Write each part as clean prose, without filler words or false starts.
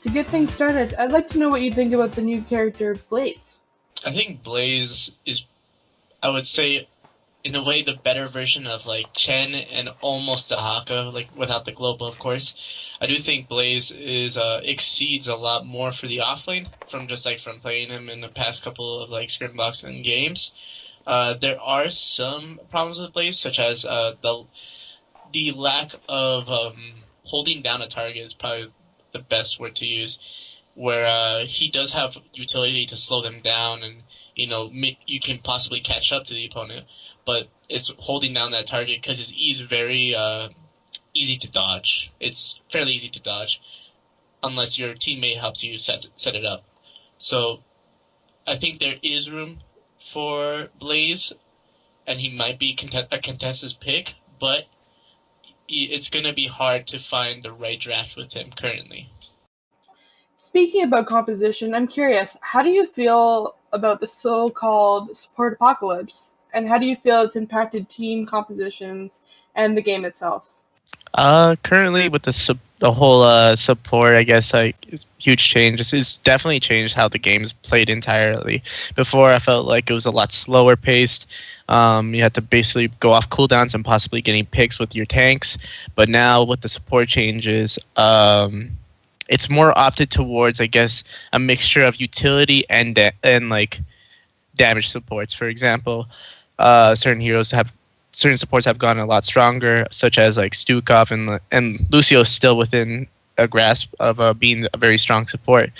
To get things started, I'd like to know what you think about the new character, Blaze. I think Blaze is, I would say, in a way, the better version of like Chen and almost the Haka, like without the global, of course. I do think Blaze is exceeds a lot more for the offlane from playing him in the past couple of like scrimblocks and games. There are some problems with Blaze, such as the lack of holding down a target is probably the best word to use, where he does have utility to slow them down and, you can possibly catch up to the opponent, but it's holding down that target because his E is very easy to dodge. It's fairly easy to dodge unless your teammate helps you set it up. So I think there is room for Blaze, and he might be a contested pick, but it's going to be hard to find the right draft with him currently. Speaking about composition, I'm curious, how do you feel about the so-called support apocalypse? And how do you feel it's impacted team compositions and the game itself? Currently with the whole support, I guess, huge change. It's definitely changed how the game's played entirely. Before, I felt like it was a lot slower paced. You had to basically go off cooldowns and possibly getting picks with your tanks. But now with the support changes, it's more opted towards, I guess, a mixture of utility and like damage supports. For example, certain supports have gotten a lot stronger, such as like Stukov and Lucio's still within a grasp of being a very strong support.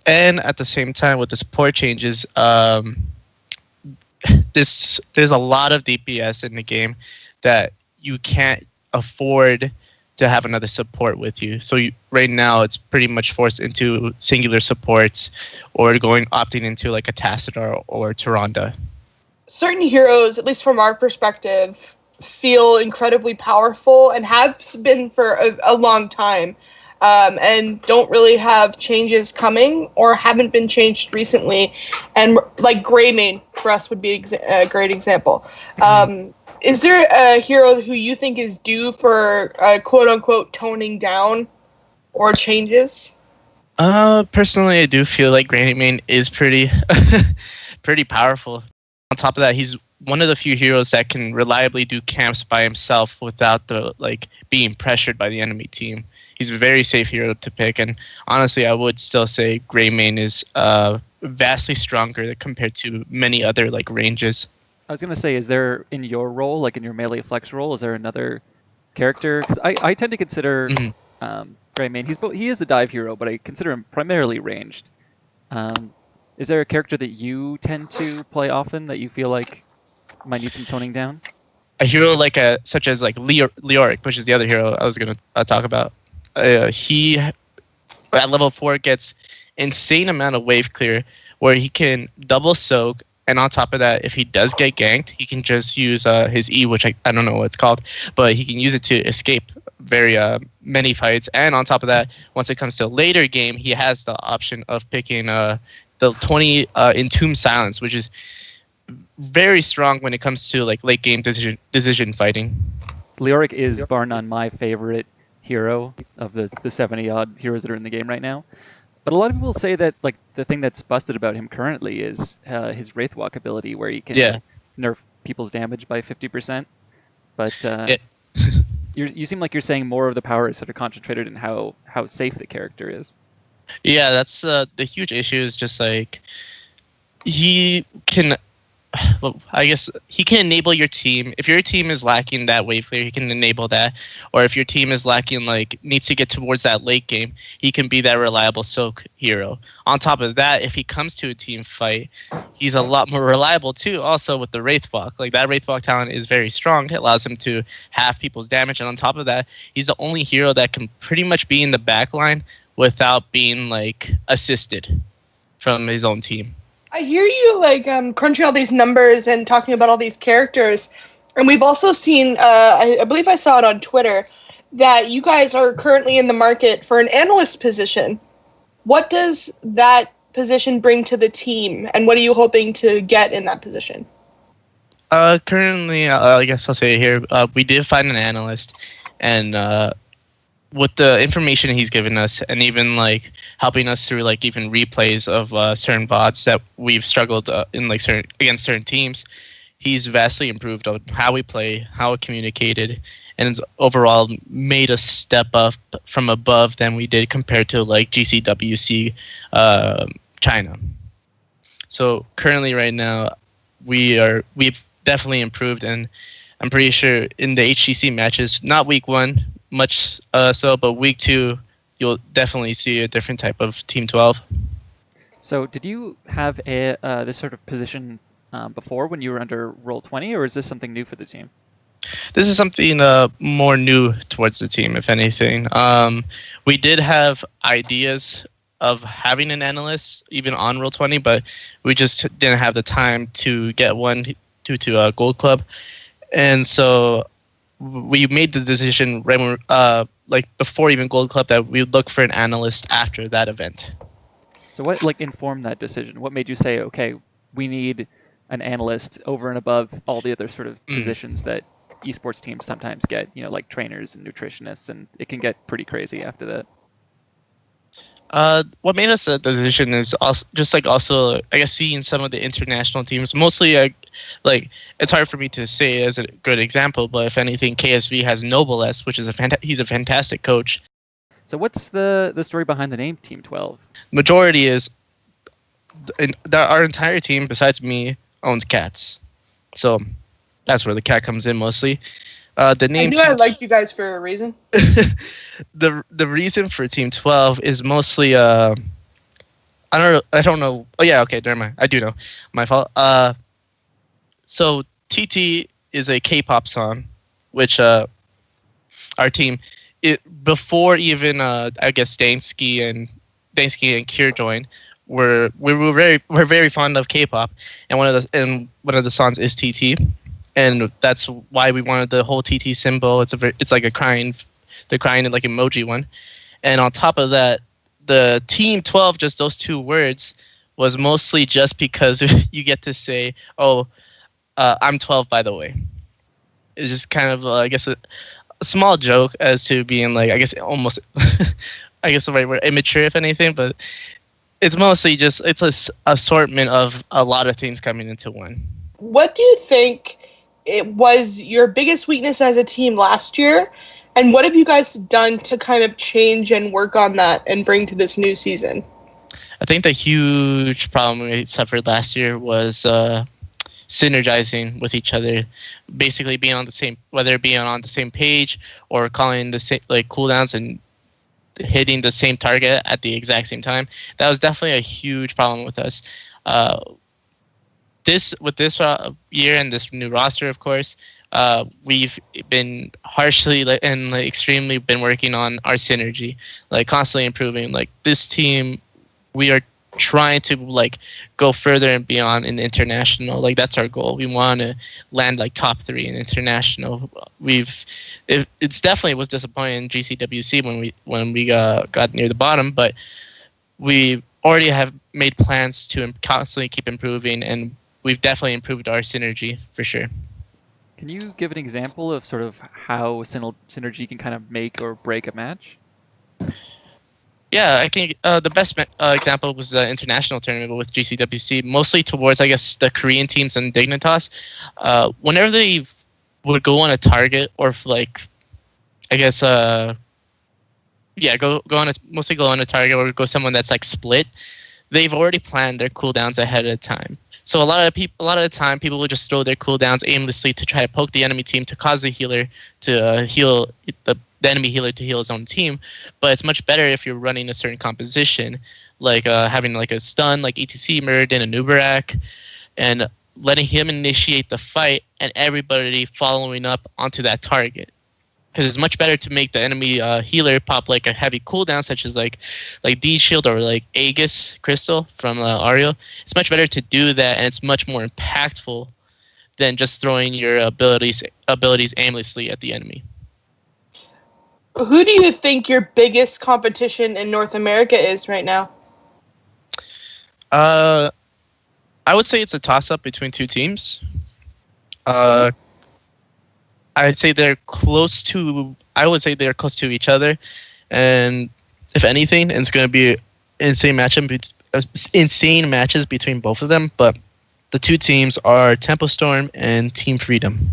And at the same time, with the support changes, there's a lot of DPS in the game that you can't afford to have another support with you. So right now, it's pretty much forced into singular supports or opting into like a Tassadar or Tyrande. Certain heroes, at least from our perspective, feel incredibly powerful and have been for a long time, and don't really have changes coming or haven't been changed recently. And like Greymane for us would be a great example. Is there a hero who you think is due for quote-unquote toning down or changes? Personally, I do feel like Greymane is pretty powerful. On top of that, he's one of the few heroes that can reliably do camps by himself without being pressured by the enemy team. He's a very safe hero to pick, and honestly, I would still say Greymane is vastly stronger compared to many other ranges. I was gonna say, is there in your role, like in your melee flex role, is there another character? Because I tend to consider Greymane. He is a dive hero, but I consider him primarily ranged. Is there a character that you tend to play often that you feel like might need some toning down? A hero such as Leoric, which is the other hero I was going to talk about. He at level 4 gets insane amount of wave clear, where he can double soak, and on top of that, if he does get ganked, he can just use his E, which I don't know what it's called, but he can use it to escape very many fights. And on top of that, once it comes to later game, he has the option of picking the 20 Entomb Silence, which is very strong when it comes to late game decision fighting. Leoric is bar none my favorite hero of the 70 odd heroes that are in the game right now. But a lot of people say that the thing that's busted about him currently is his Wraithwalk ability, where he can nerf people's damage by 50%. But you seem like you're saying more of the power is sort of concentrated in how safe the character is. Yeah, that's the huge issue is just he can, I guess he can enable your team. If your team is lacking that wave clear, he can enable that. Or if your team is lacking, needs to get towards that late game, he can be that reliable soak hero. On top of that, if he comes to a team fight, he's a lot more reliable too, also with the Wraithwalk. That Wraithwalk talent is very strong. It allows him to halve people's damage. And on top of that, he's the only hero that can pretty much be in the back line without being assisted from his own team. I hear you crunching all these numbers and talking about all these characters, and we've also seen I believe I saw it on Twitter that you guys are currently in the market for an analyst position. What does that position bring to the team, and what are you hoping to get in that position? Currently, I guess I'll say it here, we did find an analyst, and with the information he's given us, and even like helping us through like even replays of certain VODs that we've struggled in like against certain teams, he's vastly improved on how we play, how it communicated, and it's overall made us step up from above than we did compared to like GCWC China. So currently right now we've definitely improved, and I'm pretty sure in the HCC matches, not week 1 much but week 2 you'll definitely see a different type of Team 12. So did you have this sort of position before when you were under Roll20, or is this something new for the team? This is something more new towards the team, if anything. We did have ideas of having an analyst even on Roll20, but we just didn't have the time to get one due to Gold Club. And so we made the decision right when, like before even Gold Club, that we would look for an analyst after that event. So what like informed that decision? What made you say, okay, we need an analyst over and above all the other sort of positions that esports teams sometimes get, you know, like trainers and nutritionists, and it can get pretty crazy after that? What made us a decision is also I guess seeing some of the international teams. Mostly, like it's hard for me to say as a good example, but if anything, KSV has Nobles, which is he's a fantastic coach. So what's the story behind the name Team 12? Majority is our entire team, besides me, owns cats, so that's where the cat comes in mostly. The name. I knew I liked you guys for a reason. the reason for Team 12 is mostly I don't know. Oh yeah, okay, never mind. I do know. My fault. So TT is a K-pop song, which our team before even I guess Dansky and Kier joined, we're very fond of K-pop, and one of the songs is TT. And that's why we wanted the whole TT symbol. It's like the crying like emoji one. And on top of that, the Team 12, just those 2 words, was mostly just because you get to say, "Oh, I'm 12, by the way." It's just kind of I guess a small joke as to being like, I guess almost I guess the right word, immature if anything, but it's mostly just it's a assortment of a lot of things coming into one. What do you think it was your biggest weakness as a team last year, and what have you guys done to kind of change and work on that and bring to this new season? I think the huge problem we suffered last year was synergizing with each other, basically being on the same, whether it be on the same page or calling the same like cooldowns and hitting the same target at the exact same time. That was definitely a huge problem with us. This year and this new roster, of course, we've been harshly and extremely been working on our synergy, like constantly improving. Like this team, we are trying to like go further and beyond in international. Like that's our goal. We want to land like top 3 in international. It's definitely was disappointing in GCWC when we got near the bottom, but we already have made plans to constantly keep improving, and we've definitely improved our synergy for sure. Can you give an example of sort of how synergy can kind of make or break a match? Yeah, I think the best example was the international tournament with GCWC, mostly towards, I guess, the Korean teams and Dignitas. Whenever they would go on a target, or like, I guess, mostly go on a target or go someone that's like split, they've already planned their cooldowns ahead of time. So a lot of the time, people will just throw their cooldowns aimlessly to try to poke the enemy team to cause the healer to heal the enemy healer to heal his own team. But it's much better if you're running a certain composition, like having like a stun, like ETC Muradin and Nubarak, and letting him initiate the fight and everybody following up onto that target. Because it's much better to make the enemy healer pop like a heavy cooldown, such as like D Shield or like Aegis Crystal from Ariel. It's much better to do that, and it's much more impactful than just throwing your abilities aimlessly at the enemy. Who do you think your biggest competition in North America is right now? I would say it's a toss-up between 2 teams. I'd say they're close to. I would say they're close to each other, and if anything, it's going to be insane insane matches between both of them. But the two teams are Tempo Storm and Team Freedom.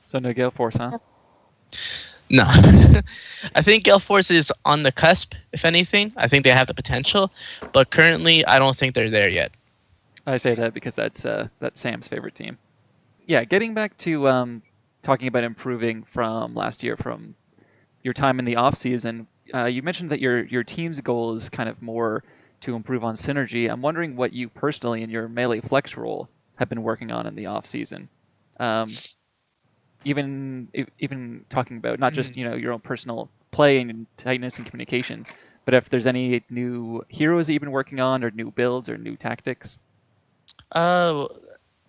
So no Gale Force, huh? No, I think Gale Force is on the cusp. If anything, I think they have the potential, but currently, I don't think they're there yet. I say that because that's Sam's favorite team. Yeah, getting back to talking about improving from last year, from your time in the off season, you mentioned that your team's goal is kind of more to improve on synergy. I'm wondering what you personally in your melee flex role have been working on in the off season. Even talking about not just your own personal play and tightness and communication, but if there's any new heroes that you've been working on, or new builds, or new tactics.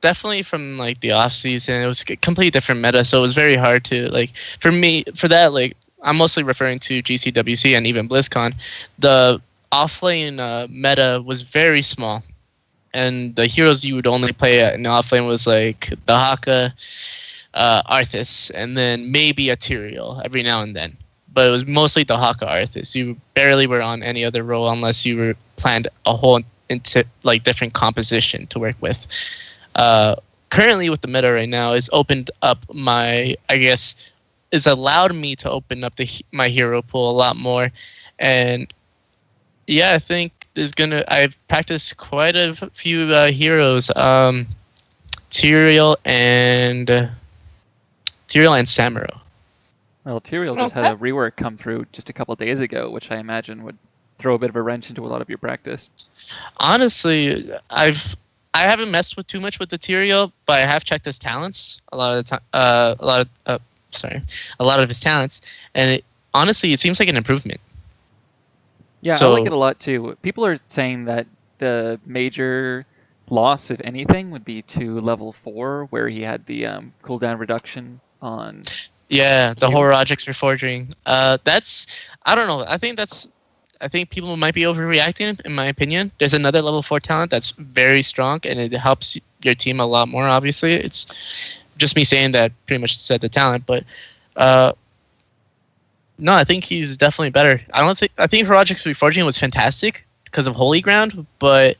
Definitely from like the off season, it was a completely different meta, so it was very hard to like for me for that. Like I'm mostly referring to GCWC and even BlizzCon. The offlane meta was very small, and the heroes you would only play in the offlane was like the Haka, Arthas, and then maybe a Tyrael every now and then. But it was mostly the Haka Arthas. You barely were on any other role unless you were planned a whole into like different composition to work with. Currently with the meta right now is opened up is allowed me to open up my hero pool a lot more. And yeah, I think I've practiced quite a few heroes, Tyrael and Samuro. Well, Tyrael just had a rework come through just a couple days ago, which I imagine would throw a bit of a wrench into a lot of your practice. Honestly, I haven't messed with too much with the Tyrael, but I have checked his talents a lot of the time. A lot of his talents, and honestly, it seems like an improvement. Yeah, I like it a lot too. People are saying that the major loss, if anything, would be to level 4, where he had the cooldown reduction on. Yeah, the Horologics Reforging. I don't know. I think people might be overreacting, in my opinion. There's another level 4 talent that's very strong, and it helps your team a lot more, obviously. It's just me saying that pretty much said the talent, but no, I think he's definitely better. I think Horologics Reforging was fantastic because of Holy Ground, but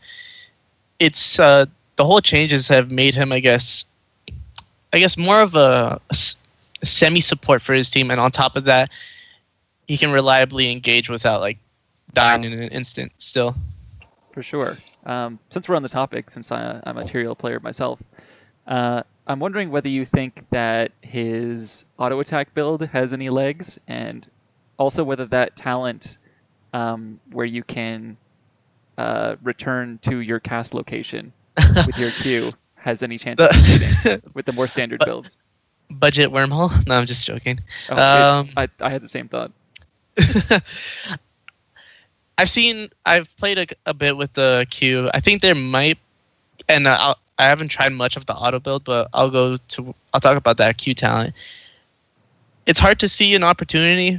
it's the whole changes have made him, I guess more of a semi-support for his team, and on top of that, he can reliably engage without like dying in an instant still. For sure. Since we're on the topic, since I'm a Tyrael player myself, I'm wondering whether you think that his auto attack build has any legs, and also whether that talent where you can return to your cast location with your Q has any chance of succeeding with the more standard builds. Budget wormhole? No, I'm just joking. I had the same thought. I've played a bit with the Q. I think there might, and I haven't tried much of the auto build, but I'll talk about that Q talent. It's hard to see an opportunity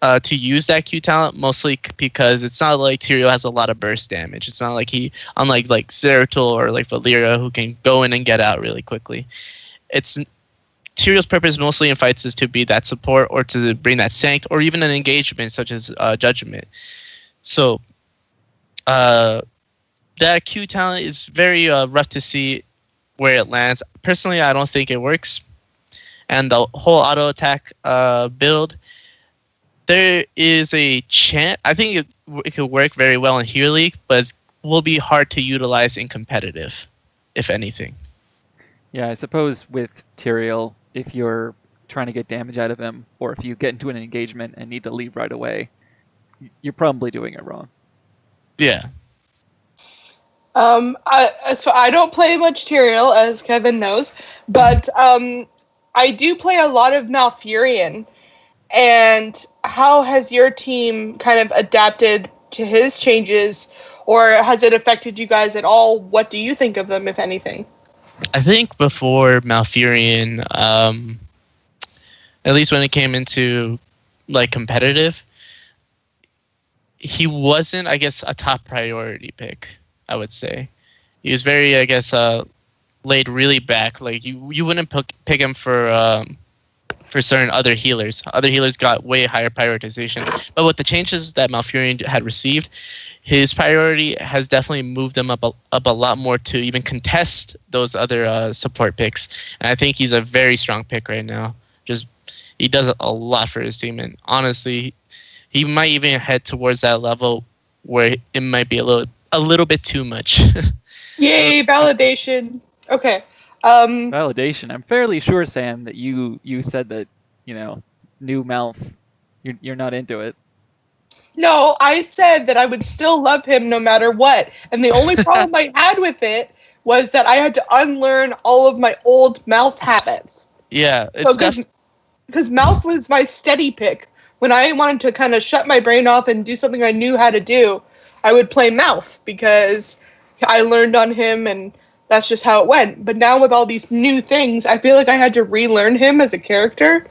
to use that Q talent, mostly because it's not like Tyrael has a lot of burst damage. It's not like unlike like Zeratul or like Valyria, who can go in and get out really quickly. Tyrael's purpose mostly in fights is to be that support or to bring that sanct or even an engagement such as Judgment. So that Q talent is very rough to see where it lands. Personally, I don't think it works. And the whole auto attack build, there is a chance. I think it could work very well in Hero League, but it will be hard to utilize in competitive, if anything. Yeah, I suppose with Tyrael, if you're trying to get damage out of him, or if you get into an engagement and need to leave right away, you're probably doing it wrong. Yeah. So I don't play much Tyrael, as Kevin knows, but I do play a lot of Malfurion. And how has your team kind of adapted to his changes, or has it affected you guys at all? What do you think of them, if anything? I think before Malfurion, at least when it came into like competitive, he wasn't, I guess, a top priority pick. I would say he was very, I guess, laid really back. Like you wouldn't pick him for certain other healers. Other healers got way higher prioritization. But with the changes that Malfurion had received, his priority has definitely moved him up a lot more to even contest those other support picks. And I think he's a very strong pick right now. Just he does a lot for his team, and honestly, he might even head towards that level where it might be a little bit too much. Yay, validation. Okay. Validation. I'm fairly sure, Sam, that you said that, new Malf, you're not into it. No, I said that I would still love him no matter what. And the only problem I had with it was that I had to unlearn all of my old mouth habits. Yeah, it's because Malf was my steady pick. When I wanted to kind of shut my brain off and do something I knew how to do, I would play Malf because I learned on him and that's just how it went. But now with all these new things, I feel like I had to relearn him as a character,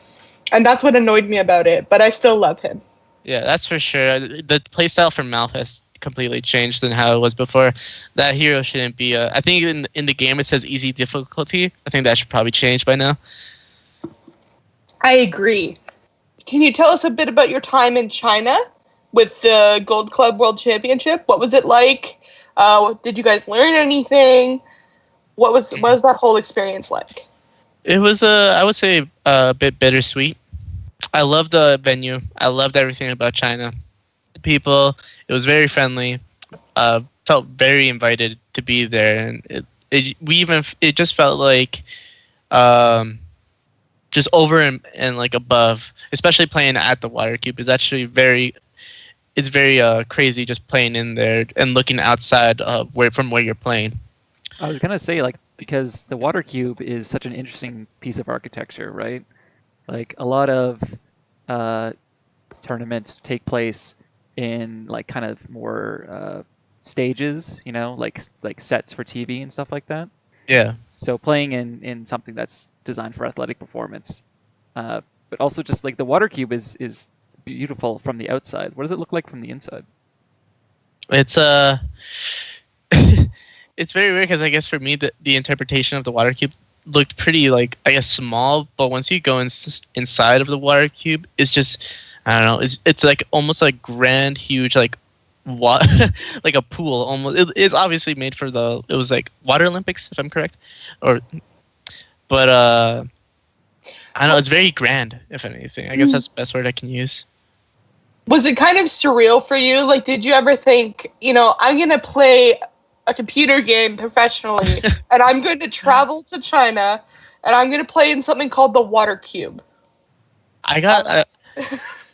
and that's what annoyed me about it. But I still love him. Yeah, that's for sure. The playstyle for Malf has completely changed than how it was before. That hero shouldn't be. I think in the game it says easy difficulty. I think that should probably change by now. I agree. Can you tell us a bit about your time in China with the Gold Club World Championship? What was it like? Did you guys learn anything? What was that whole experience like? It was I would say a bit bittersweet. I loved the venue. I loved everything about China. The people, it was very friendly. Felt very invited to be there, and it just felt like just over and like above, especially playing at the Water Cube is actually very crazy just playing in there and looking outside from where you're playing. I was gonna say, like, because the Water Cube is such an interesting piece of architecture, right? Like, a lot of tournaments take place in like kind of more stages, like sets for TV and stuff like that. Yeah. So playing in something that's designed for athletic performance, but also just like the Water Cube is beautiful from the outside. What does it look like from the inside? It's it's very weird because I guess for me the interpretation of the Water Cube looked pretty like I guess small, but once you go inside of the Water Cube, it's just I don't know. It's like almost like grand, huge like like a pool almost. It's obviously made for it was like Water Olympics if I'm correct, but I don't know. It's very grand if anything. I guess that's the best word I can use. Was it kind of surreal for you? Like, did you ever think, I'm going to play a computer game professionally, and I'm going to travel to China, and I'm going to play in something called the Water Cube? I got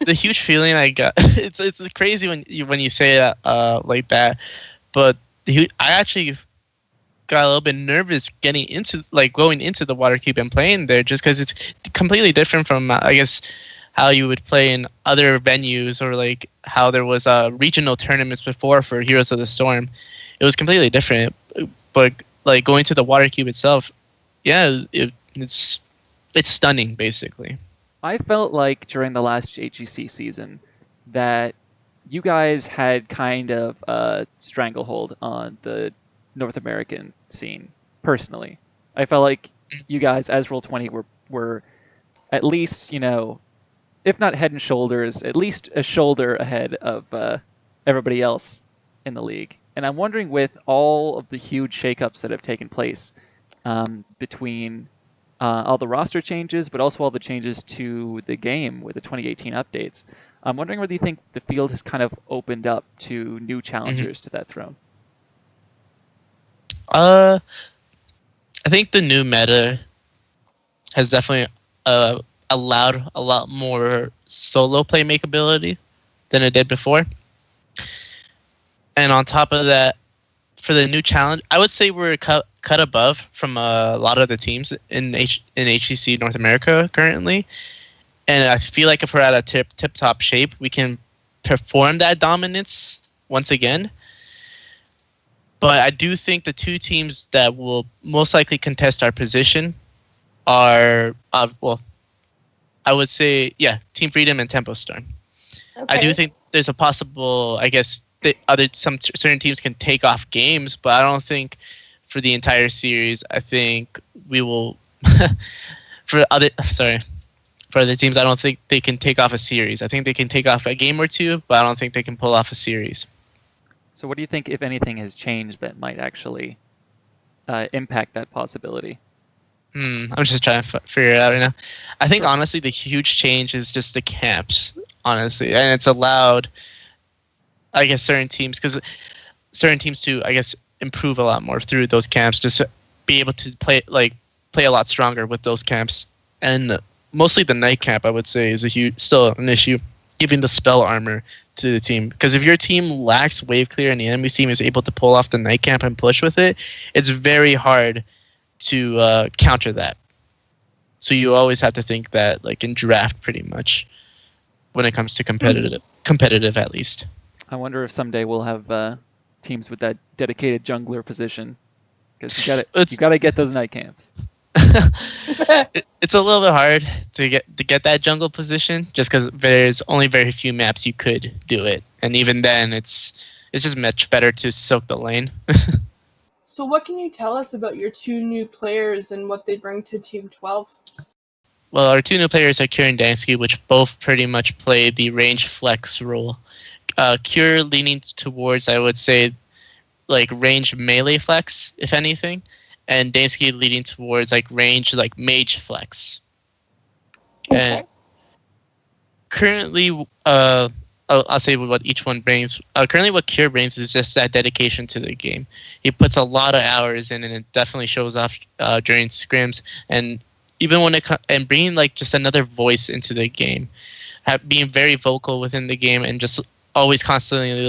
the huge feeling I got. It's crazy when you say it like that, but I actually got a little bit nervous going into the Water Cube and playing there, just because it's completely different from I guess how you would play in other venues or like how there was regional tournaments before for Heroes of the Storm. It was completely different, but like going to the Water Cube itself, yeah, it's stunning basically. I felt like during the last HGC season that you guys had kind of a stranglehold on the North American scene. Personally, I felt like you guys as Roll20 were at least, if not head and shoulders, at least a shoulder ahead of everybody else in the league. And I'm wondering, with all of the huge shakeups that have taken place between all the roster changes, but also all the changes to the game with the 2018 updates, I'm wondering whether you think the field has kind of opened up to new challengers to that throne. I think the new meta has definitely allowed a lot more solo play makeability than it did before. And on top of that, for the new challenge, I would say we're cut above from a lot of the teams in HGC North America currently. And I feel like if we're at a tip-top shape, we can perform that dominance once again. But I do think the two teams that will most likely contest our position are, I would say, Team Freedom and Tempo Storm. Okay. I do think there's a possible, I guess, some certain teams can take off games, but I don't think for the entire series, I think we will. for other teams, I don't think they can take off a series. I think they can take off a game or two, but I don't think they can pull off a series. So what do you think, if anything, has changed that might actually impact that possibility? I'm just trying to figure it out right now. I think honestly the huge change is just the camps, honestly, and it's allowed, I guess, certain teams to, I guess, improve a lot more through those camps, just be able to play a lot stronger with those camps. And mostly the night camp, I would say, is still an issue, giving the spell armor to the team. Because if your team lacks wave clear and the enemy team is able to pull off the night camp and push with it, it's very hard to counter that. So you always have to think that, like, in draft, pretty much, when it comes to competitive at least. I wonder if someday we'll have teams with that dedicated jungler position, because you gotta get those night camps. It's a little bit hard to get that jungle position, just because there's only very few maps you could do it, and even then, it's just much better to soak the lane. So what can you tell us about your two new players and what they bring to Team 12? Well, our two new players are Cure and Dansky, which both pretty much play the range flex role. Cure leaning towards, I would say, like range melee flex, if anything, and Dansky leading towards like range like mage flex. Okay. And currently, I'll say what each one brings. Currently, what Cure brings is just that dedication to the game. He puts a lot of hours in, and it definitely shows off during scrims. And even when and bringing like just another voice into the game, being very vocal within the game, and just always constantly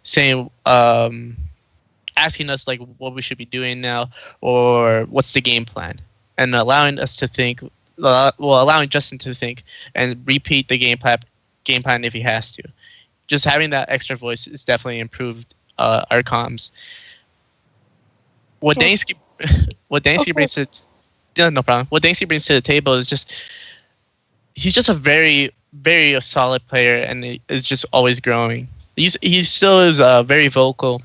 saying, asking us like what we should be doing now, or what's the game plan, and allowing us to think. Allowing Justin to think and repeat the game plan if he has to. Just having that extra voice is definitely improved our comms. What Dansky brings to no problem. What Dansky brings to the table is just he's just a very, very solid player, and he is just always growing. He still is very vocal,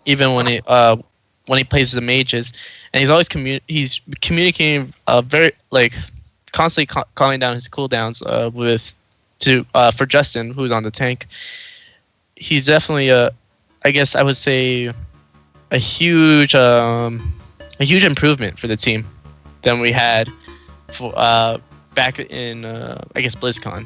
even when he plays the mages, and he's always communicating very like. Constantly calling down his cooldowns for Justin, who's on the tank. He's definitely I guess I would say a huge improvement for the team than we had for back in I guess BlizzCon.